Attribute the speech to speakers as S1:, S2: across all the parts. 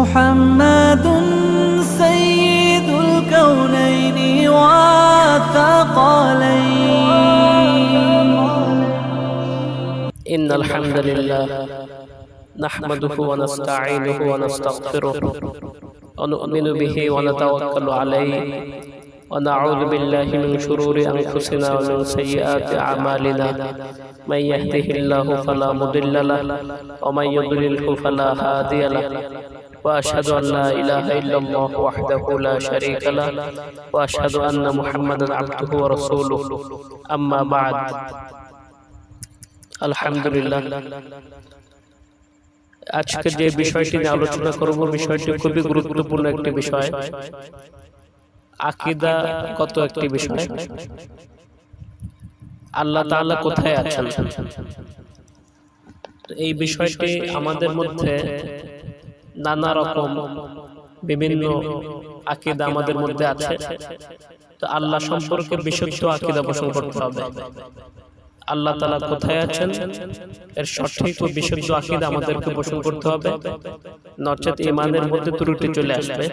S1: محمد سيد الكونين والثقلين.
S2: إن الحمد لله نحمده ونستعينه ونستغفره ونؤمن به ونتوكل عليه ونعوذ بالله من شرور أنفسنا ومن سيئات أعمالنا. من يهده الله فلا مضل له ومن يضلله فلا هادي له. وأشهد أن لا إله إلا الله وحده لا شريك له وأشهد أن محمدا عبده ورسوله. أما بعد. আলহামদুলিল্লাহ, আজকে যে বিষয়টি নিয়ে আলোচনা করব বিষয়টি খুবই গুরুত্বপূর্ণ একটি বিষয়, আকীদাগত একটি বিষয়। আল্লাহ তাআলা কোথায় আছেন, এই বিষয়টি আমাদের মধ্যে নানা রকম বিভিন্ন আকীদা আমাদের মধ্যে আছে। তো আল্লাহ সম্পর্কে বিশুদ্ধ আকীদা পোষণ করতে হবে। আল্লাহ তাআলা কোথায় আছেন এর সঠিক ও বিশুদ্ধ আকীদা আমাদেরকে পোষণ করতে হবে, নচেত ঈমানের মধ্যে ত্রুটি চলে আসবে।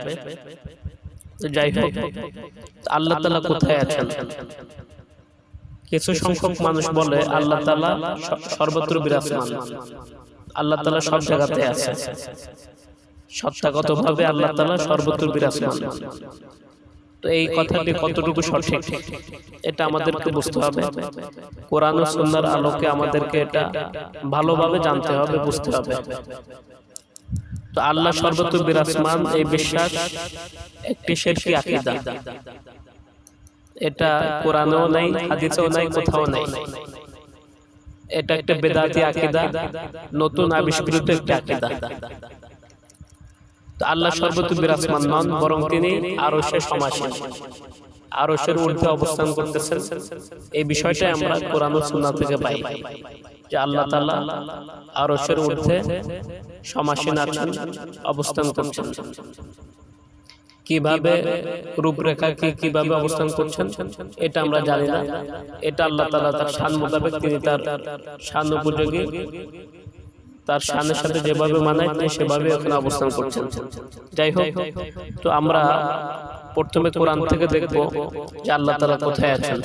S2: যাই হোক, আল্লাহ তাআলা কোথায় আছেন? কিছু সংখ্যক মানুষ বলে আল্লাহ তাআলা সর্বত্র বিরাজমান, আল্লাহ তাআলা সব জায়গাতে আছে। সত্তাগতভাবে আল্লাহ তাআলা সর্বত্র বিরাজমান। তো এই কথাটি কতটুকু সঠিক এটা আমাদেরকে বুঝতে হবে। কোরআন ও সুন্নাহর আলোকে আমাদেরকে এটা ভালোভাবে জানতে হবে, বুঝতে হবে। তো আল্লাহ সর্বত্র বিরাজমান এই বিশ্বাস একটি শিরকি আকীদা। এটা কোরআনেও নাই, হাদিসেও নাই, কোথাও নাই। এটা একটা বেদাতি আকীদা, নতুন আবিষ্কৃত একটি আকীদা। আল্লাহ সর্বত্র বিরাজমান নন, বরং তিনি আরশে সমাসীন, আরশের ঊর্ধ্বে অবস্থান করতেছেন। এই বিষয়টা আমরা কোরআন ও সুন্নাহ থেকে পাই যে আল্লাহ তাআলা আরশের ঊর্ধ্বে সমাসীন আছেন, অবস্থান করছেন। কিভাবে, রূপরেখা কিভাবে অবস্থান করছেন এটা আমরা জানি না। এটা আল্লাহ তাআলা তার শান মোতাবেক, তিনি তার শান উপযোগী, তার শানের সাথে যেভাবে মানায় তিনি সেভাবে এখানে অবস্থান করছেন। যাই হোক, তো আমরা প্রথমে কোরআন থেকে দেখব যে আল্লাহ তাআলা কোথায় আছেন।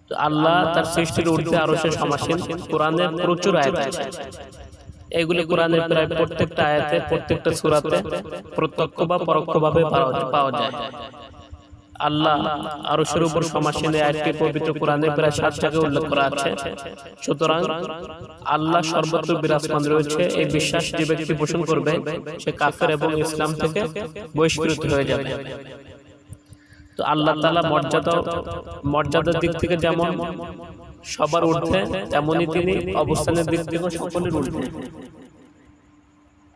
S2: তো আল্লাহ তার সৃষ্টির ঊর্ধ্বে আরশে সমাসীন। কোরআনের প্রচুর আয়াত আছে, এগুলি কোরআনের প্রায় প্রত্যেকটা আয়াতে, প্রত্যেকটা সূরাতে প্রত্যক্ষ বা পরোক্ষভাবে পাওয়া যায়। আল্লাহ আরশের উপর সমাসীন আয়াতটি পবিত্র কোরআনে প্রায় 7 জায়গায় উল্লেখ করা আছে। সুতরাং আল্লাহ সর্বত্র বিরাজমান রয়েছে এই বিশ্বাস যে ব্যক্তি পোষণ করবে সে কাফের এবং ইসলাম থেকে বহিষ্কৃত হয়ে যাবে। তো আল্লাহ তাআলা মর্যাদার দিক থেকে যেমন সবার ঊর্ধ্বে, তেমনি তিনি অবস্থানের দিক থেকে সকলের ঊর্ধ্বে।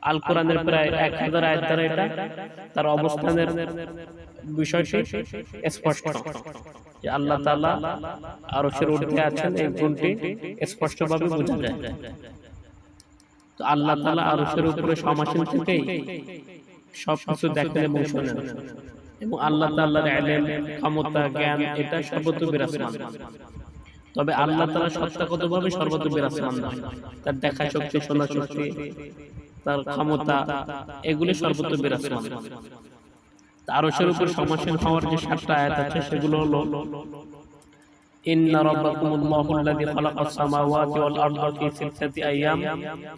S2: আল কোরআনের প্রায় 1000 আয়াত দ্বারা এটা তার অবস্থানের বিষয়টি স্পষ্ট যে আল্লাহ তাআলা আরশের ঊর্ধ্বে আছেন, এই গুণটি স্পষ্টভাবে বোঝা যায়। তো আল্লাহ তাআলা আরশের উপরে সমাসীন থেকেই সবকিছু দেখেন এবং শোনেন, এবং আল্লাহ তাআলার ইলম, ক্ষমতা, জ্ঞান এটা সর্বত্র বিরাজমান। তবে আল্লাহ তাআলা সত্তাগতভাবে সর্বত্র বিরাজমান নয়। তার দেখা শক্তি, শোনা শক্তি, তার ক্ষমতা এগুলি সর্বত্র বিরাজমান। আরশের উপর সমাসীন হওয়ার যে 7টা আয়াত আছে সেগুলো হলো ইন্না রাব্বাকুমুল্লাহু আল্লাযী খালাকাস সামাওয়াতি ওয়াল আরদা ফি সিত্তাতি আইয়াম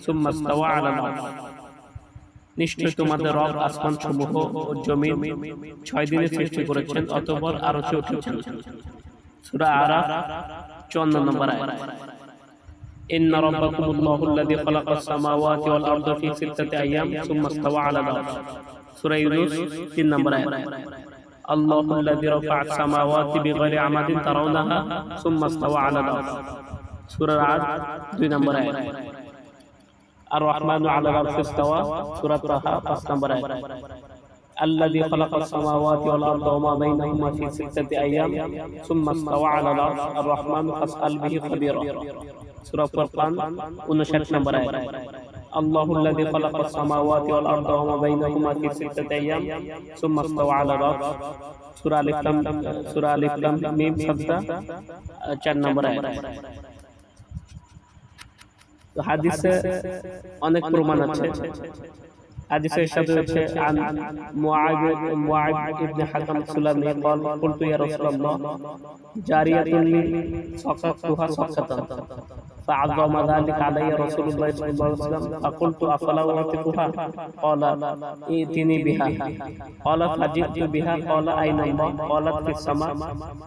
S2: সুম্মা ইসতাওয়া আলাল আরশ। নিশ্চয় তোমাদের রব আসমানসমূহ ও জমিন 6 দিনে সৃষ্টি করেছেন, অতঃপর আরশে উঠেছেন। সূরা আরাফ 54 নম্বর আয়াত। ইন্না রাব্বাকুমুল্লাহু আল্লাযী খালাকাস সামাওয়াতি ওয়াল আরদা ফি সিত্তাতি আইয়াম সুম্মা ইসতাওয়া আলাল আরশ। সূরা ইউনূস 3 নম্বর আয়াত। আল্লাহুল্লাযী রাফা'আস সামাওয়াতি বিগাইরি আমাদিন তারাউনাহা সুম্মা ইসতাওয়া আলাল আরশ। সূরা রা'দ 2 নম্বর আয়াত। আর রহমানু আলাল আরশি ইসতাওয়া। সূরা তাহা 5 নম্বর আয়াত। আল্লাযী খালাকাস সামাওয়াতি ওয়াল আরদা ওয়া মা বাইনাহুমা ফি সিত্তাতি আইয়াম সুম্মা ইসতাওয়া আলাল আরশ। আর রহমানু ফাসআল বিহি খাবীরা। সূরা ফুরকান 59 নম্বর আয়াত। আল্লাহুল্লাযী খালাকাস সামাওয়াতি ওয়াল আরদা ওয়া মা বাইনাহুমা ফি সিত্তাতি আইয়াম সুম্মা ইসতাওয়া আলাল আরশ। সূরা আলিফ লাম মিম সাজদা 4 নম্বর আয়াত। তো হাদিসে অনেক প্রমাণ আছে। হাদিসের সাথে হচ্ছে আন মুআদ ইবনে হাকাম সুলামি قال قلت يا رسول الله جارية لي سقطتها سقطا فعظم ذلك علي رسول الله صلى الله عليه وسلم فقلت أفلا أعتقها قال ائتني بها قال فجئت بها قال أين الله قالت في السماء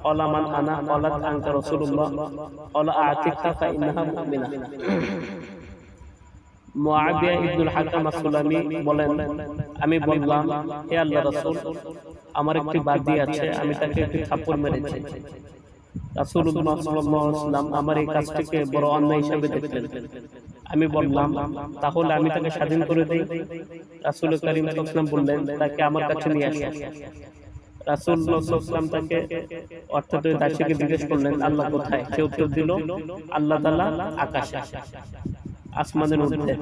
S2: قال من أنا قالت أنت رسول الله قال أعتقها فإنها مؤمنة মুআবিয়া ইবনুল হাকাম আস-সুলামি বলেন, আমি বললাম, হে আল্লাহর রাসূল, আমার একটি বাদী আছে, আমি তাকে একটি থাপ্পড় মেরেছি। রাসূলুল্লাহ সাল্লাল্লাহু আলাইহি ওয়াসাল্লাম আমার এই কাজটিকে বড় অন্যায় হিসেবে দেখলেন। আমি বললাম, তাহলে আমি তাকে স্বাধীন করে দেই। রাসূল কারীম সাল্লাল্লাহু আলাইহি ওয়াসাল্লাম বললেন, তাকে আমার কাছে নিয়ে আসো। রাসূলুল্লাহ সাল্লাল্লাহু আলাইহি ওয়াসাল্লাম তাকে অর্থাৎ ওই দাসীকে জিজ্ঞেস করলেন, আল্লাহ কোথায়? সে উত্তর দিল, আল্লাহ তাআলা আকাশে, আসমানের ঊর্ধ্বে।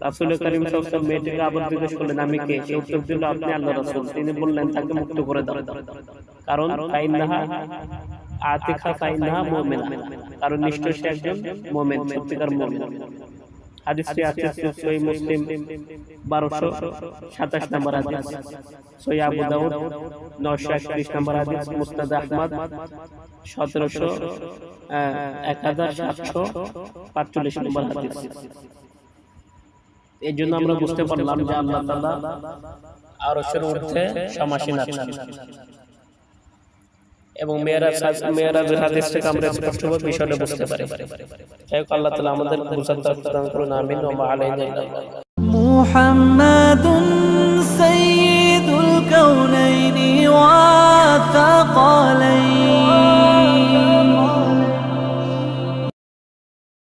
S2: রাসূল কারীম সাল্লাল্লাহু আলাইহি ওয়াসাল্লাম মেয়েটিকে আবার জিজ্ঞেস করলেন, আমি কে? সে উত্তর দিল, আপনি আল্লাহর রাসূল। তিনি বললেন, তাকে মুক্ত করে দাও, কারণ ফাইন্নাহা আতিকা ফাইন্নাহা মুমিনা, কারণ নিশ্চয় সে একজন মুমিন, সত্যিকার মুমিন। হাদিসটি আছে সহিহ মুসলিম 1227 নম্বর হাদিস, সহিহ আবু দাউদ 931 নম্বর হাদিস, মুসনাদ আহমদ 1745 নম্বর হাদিস। এই জন্য আমরা বুঝতে পারলাম যে আল্লাহ তাআলা আরশের ঊর্ধ্বে সমাসীন আছেন। এবং মেরাজের হাদিস থেকে আমরা স্পষ্টভাবে বিষয়টা বুঝতে পারি। যাই হোক, আল্লাহ তাআলা আমাদের বুঝার তৌফিক দান করুন। আমিন। ওয়া মা আলাইনা ইল্লাল বালাগ।
S1: মুহাম্মাদুন